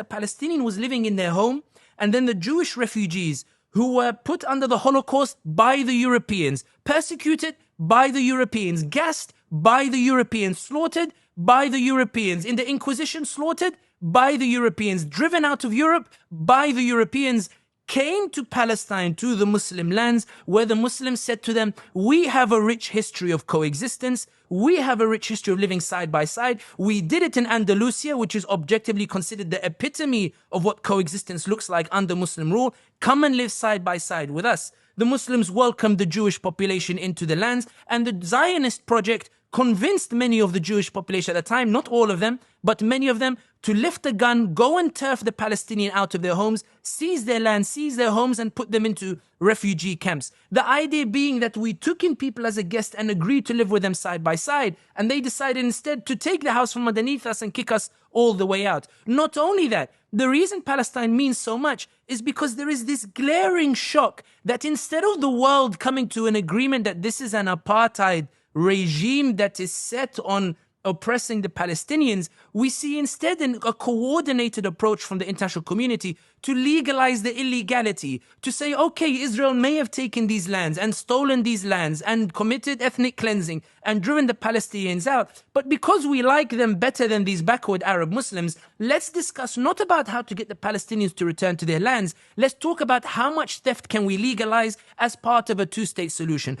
The Palestinian was living in their home, and then the Jewish refugees who were put under the Holocaust by the Europeans, persecuted by the Europeans, gassed by the Europeans, slaughtered by the Europeans, in the Inquisition slaughtered by the Europeans, driven out of Europe by the Europeans, came to Palestine, to the Muslim lands, where the Muslims said to them, we have a rich history of coexistence. We have a rich history of living side by side. We did it in Andalusia, which is objectively considered the epitome of what coexistence looks like under Muslim rule. Come and live side by side with us. The Muslims welcomed the Jewish population into the lands, and the Zionist project convinced many of the Jewish population at the time, not all of them, but many of them, to lift a gun, go and turf the Palestinian out of their homes, seize their land, seize their homes, and put them into refugee camps. The idea being that we took in people as a guest and agreed to live with them side by side, and they decided instead to take the house from underneath us and kick us all the way out. Not only that, the reason Palestine means so much is because there is this glaring shock that instead of the world coming to an agreement that this is an apartheid regime that is set on oppressing the Palestinians, we see instead a coordinated approach from the international community to legalize the illegality, to say, okay, Israel may have taken these lands and stolen these lands and committed ethnic cleansing and driven the Palestinians out, but because we like them better than these backward Arab Muslims, let's discuss not about how to get the Palestinians to return to their lands, let's talk about how much theft can we legalize as part of a two-state solution.